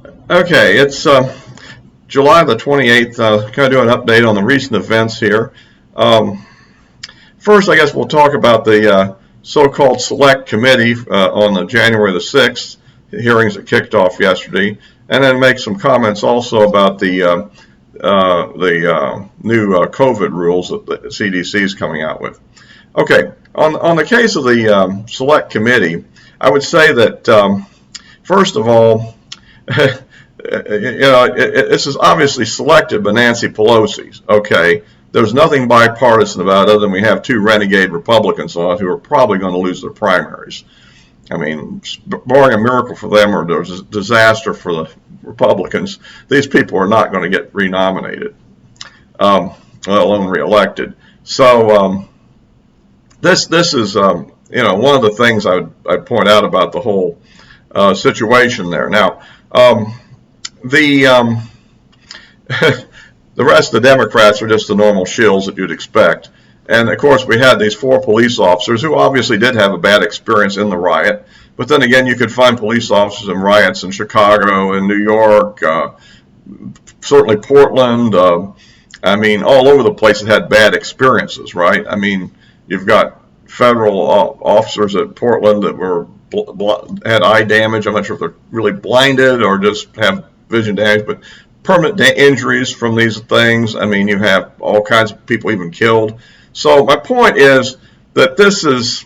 Okay, it's July the 28th. Kind of do an update on the recent events here. Um, First, I guess we'll talk about the so-called select committee on the January the 6th hearings that kicked off yesterday, and then make some comments also about the new COVID rules that the CDC is coming out with. Okay, on the case of the select committee, I would say that first of all, this is obviously selected by Nancy Pelosi's. Okay, there's nothing bipartisan about it, other than we have two renegade Republicans on it who are probably going to lose their primaries. I mean, barring a miracle for them or there's a disaster for the Republicans, these people are not going to get renominated, let alone reelected. So this is one of the things I'd point out about the whole situation there. Now, the the rest of the Democrats are just the normal shills that you'd expect. And of course, we had these 4 police officers who obviously did have a bad experience in the riot. But then again, you could find police officers in riots in Chicago and New York, certainly Portland. I mean, all over the place that had bad experiences, right? I mean, you've got federal officers at Portland that were had eye damage. I'm not sure if they're really blinded or just have vision damage, but permanent injuries from these things. I mean, you have all kinds of people even killed. So my point is that this is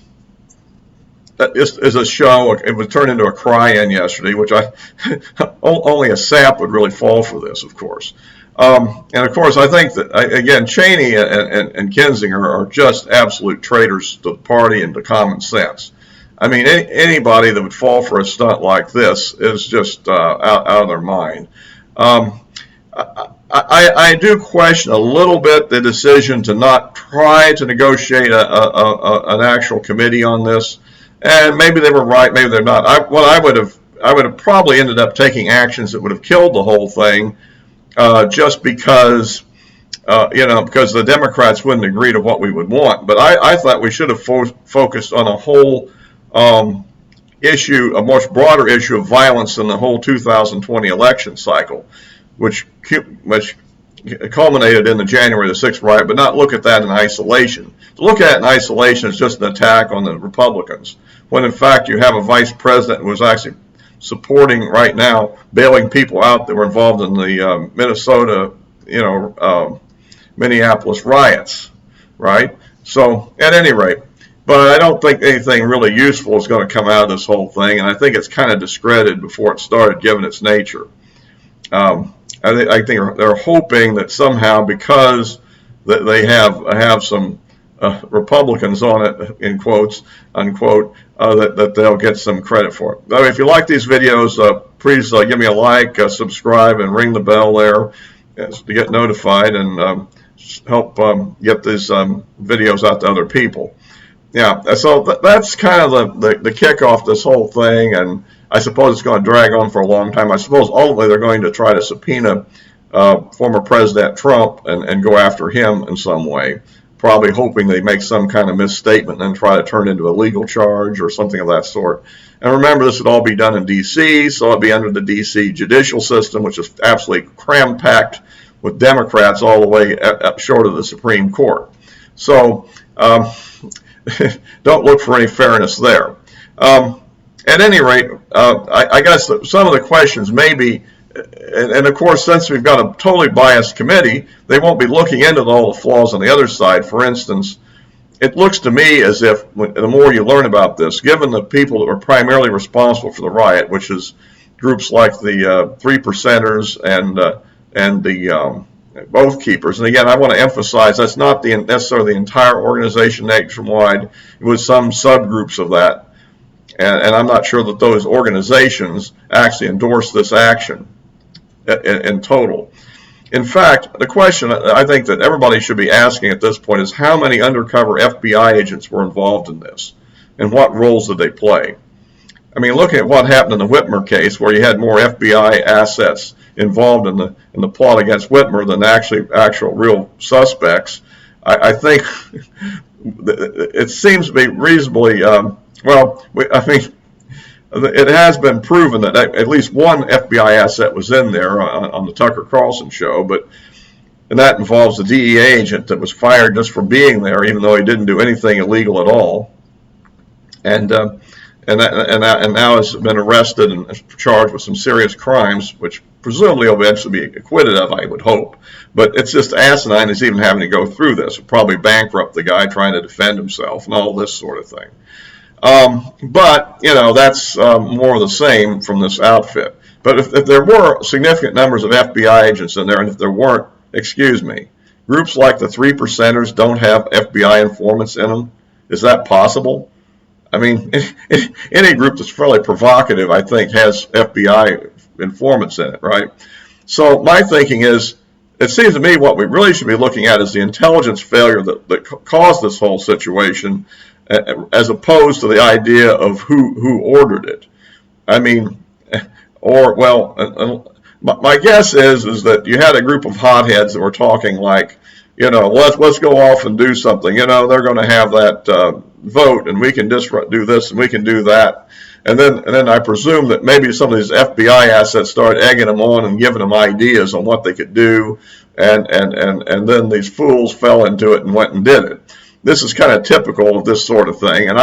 a show. It was turned into a cry-in yesterday, which only a sap would really fall for this, of course. And of course, I think that, again, Cheney and Kinzinger are just absolute traitors to the party and to common sense. I mean, anybody that would fall for a stunt like this is just out of their mind. I do question a little bit the decision to not try to negotiate an actual committee on this, and maybe they were right, maybe they're not. I would have probably ended up taking actions that would have killed the whole thing, just because because the Democrats wouldn't agree to what we would want. But I thought we should have focused on a whole issue, a much broader issue of violence in the whole 2020 election cycle, which culminated in the January the 6th riot, but not look at that in isolation. To look at it in isolation is just an attack on the Republicans, when in fact you have a vice president who is actually supporting right now, bailing people out that were involved in the Minnesota, Minneapolis riots, right? So at any rate, but I don't think anything really useful is going to come out of this whole thing, and I think it's kind of discredited before it started, given its nature. I think they're hoping that somehow, because they have some Republicans on it, in quotes, unquote, that they'll get some credit for it. Now, if you like these videos, please give me a like, subscribe, and ring the bell there to get notified, and help get these videos out to other people. Yeah, so that's kind of the kickoff to this whole thing, and I suppose it's going to drag on for a long time. I suppose ultimately they're going to try to subpoena former President Trump and go after him in some way, probably hoping they make some kind of misstatement and then try to turn it into a legal charge or something of that sort. And remember, this would all be done in D.C., so it'd be under the D.C. judicial system, which is absolutely cram-packed with Democrats all the way short of the Supreme Court. So don't look for any fairness there. At any rate, I guess some of the questions may be, and of course, since we've got a totally biased committee, they won't be looking into all the flaws on the other side. For instance, it looks to me as if the more you learn about this, given the people that were primarily responsible for the riot, which is groups like the 3%ers and the Oath Keepers, and again, I want to emphasize that's not necessarily the entire organization nationwide. It was some subgroups of that. And I'm not sure that those organizations actually endorse this action in total. In fact, the question I think that everybody should be asking at this point is how many undercover FBI agents were involved in this, and what roles did they play? I mean, looking at what happened in the Whitmer case, where you had more FBI assets involved in the plot against Whitmer than actual real suspects, I think it seems to be reasonably it has been proven that at least one FBI asset was in there on the Tucker Carlson show, and that involves the DEA agent that was fired just for being there, even though he didn't do anything illegal at all, and now has been arrested and charged with some serious crimes, which presumably will eventually be acquitted of, I would hope. But it's just asinine he's even having to go through this. It'll probably bankrupt the guy trying to defend himself and all this sort of thing. But, that's more of the same from this outfit. But if there were significant numbers of FBI agents in there, and if there weren't, groups like the 3%ers don't have FBI informants in them, is that possible? I mean, any group that's fairly provocative, I think, has FBI informants in it, right? So my thinking is, it seems to me what we really should be looking at is the intelligence failure that caused this whole situation, as opposed to the idea of who ordered it. I mean, my guess is that you had a group of hotheads that were talking like, let's go off and do something. They're going to have that vote, and we can just do this and we can do that. And then I presume that maybe some of these FBI assets started egging them on and giving them ideas on what they could do, and then these fools fell into it and went and did it. This is kind of typical of this sort of thing, and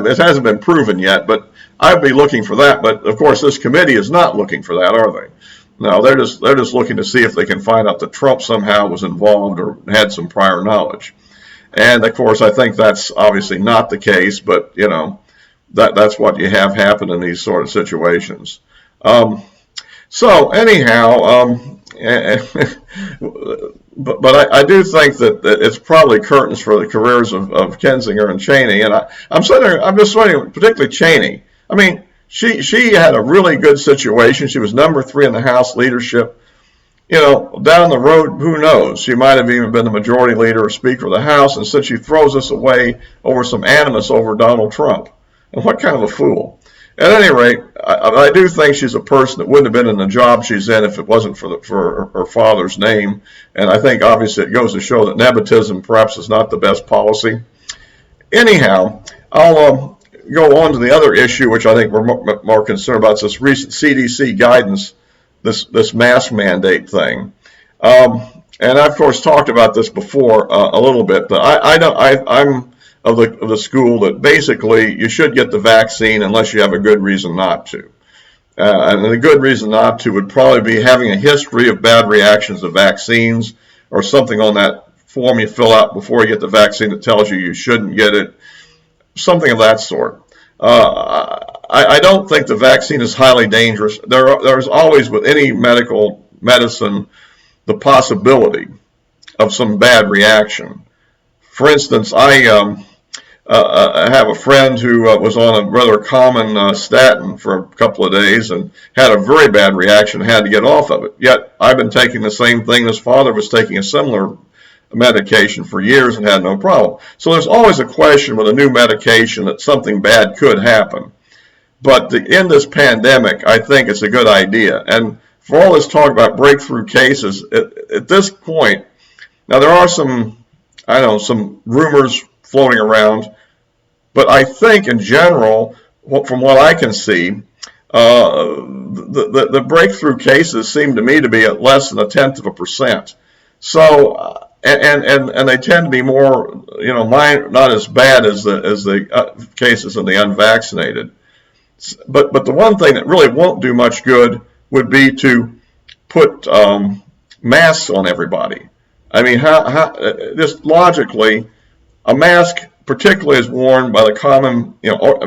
it hasn't been proven yet, but I'd be looking for that. But of course, this committee is not looking for that, are they? No, they're just looking to see if they can find out that Trump somehow was involved or had some prior knowledge. And of course, I think that's obviously not the case, but that's what you have happen in these sort of situations. So anyhow, but I do think that it's probably curtains for the careers of Kinzinger and Cheney, and I'm just wondering, particularly Cheney. I mean, she had a really good situation. She was number 3 in the House leadership. Down the road, who knows? She might have even been the majority leader or Speaker of the House, and since she throws us away over some animus over Donald Trump. And what kind of a fool? At any rate, I do think she's a person that wouldn't have been in the job she's in if it wasn't for her father's name. And I think obviously it goes to show that nepotism perhaps is not the best policy. Anyhow, I'll go on to the other issue, which I think we're more concerned about. It's this recent CDC guidance, this mask mandate thing. And I, of course, talked about this before a little bit, but I'm of the school that basically you should get the vaccine unless you have a good reason not to. And the good reason not to would probably be having a history of bad reactions to vaccines, or something on that form you fill out before you get the vaccine that tells you shouldn't get it, something of that sort. I don't think the vaccine is highly dangerous. There's always, with any medicine, the possibility of some bad reaction. For instance, I have a friend who was on a rather common statin for a couple of days and had a very bad reaction, had to get off of it. Yet I've been taking the same thing. His father was taking a similar medication for years and had no problem. So there's always a question with a new medication that something bad could happen. But in this pandemic, I think it's a good idea. And for all this talk about breakthrough cases, at this point, now there are some rumors floating around, but I think in general, from what I can see, the breakthrough cases seem to me to be at less than 0.1%. So, and they tend to be more, not as bad as the cases in the unvaccinated. But the one thing that really won't do much good would be to put masks on everybody. I mean, how just logically, a mask particularly is worn by the common,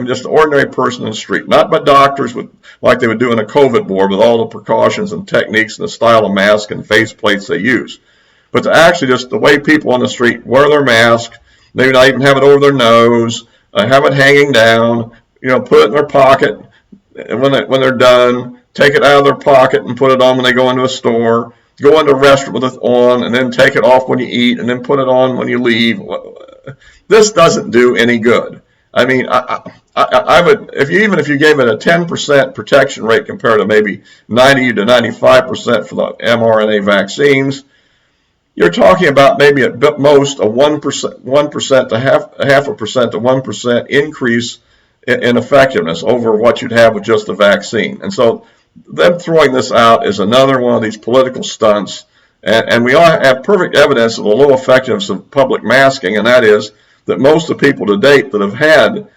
just an ordinary person in the street, not by doctors like they would do in a COVID ward with all the precautions and techniques and the style of mask and face plates they use. But to actually just the way people on the street wear their mask, maybe not even have it over their nose, have it hanging down, put it in their pocket, and when they're done, take it out of their pocket and put it on when they go into a store, go into a restaurant with it on, and then take it off when you eat, and then put it on when you leave. This doesn't do any good. I mean, I would, even if you gave it a 10% protection rate compared to maybe 90 to 95% for the mRNA vaccines, you're talking about maybe at most a 1% to half a percent to 1% increase in effectiveness over what you'd have with just the vaccine. And so them throwing this out is another one of these political stunts. And we all have perfect evidence of the low effectiveness of public masking, and that is that most of the people to date that have had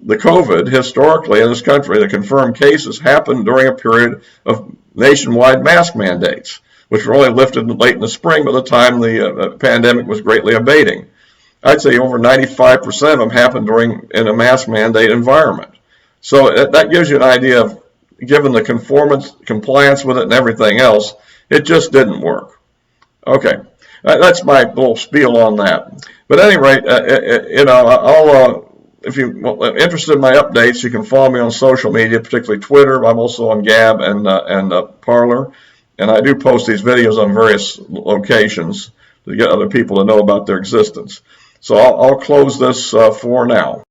the COVID historically in this country, the confirmed cases, happened during a period of nationwide mask mandates, which were only lifted late in the spring by the time the pandemic was greatly abating. I'd say over 95% of them happened in a mask mandate environment. So that gives you an idea of, given the compliance with it and everything else, it just didn't work. Okay, that's my little spiel on that. But at any rate, if you're interested in my updates, you can follow me on social media, particularly Twitter. I'm also on Gab and Parler, and I do post these videos on various locations to get other people to know about their existence. So I'll close this for now.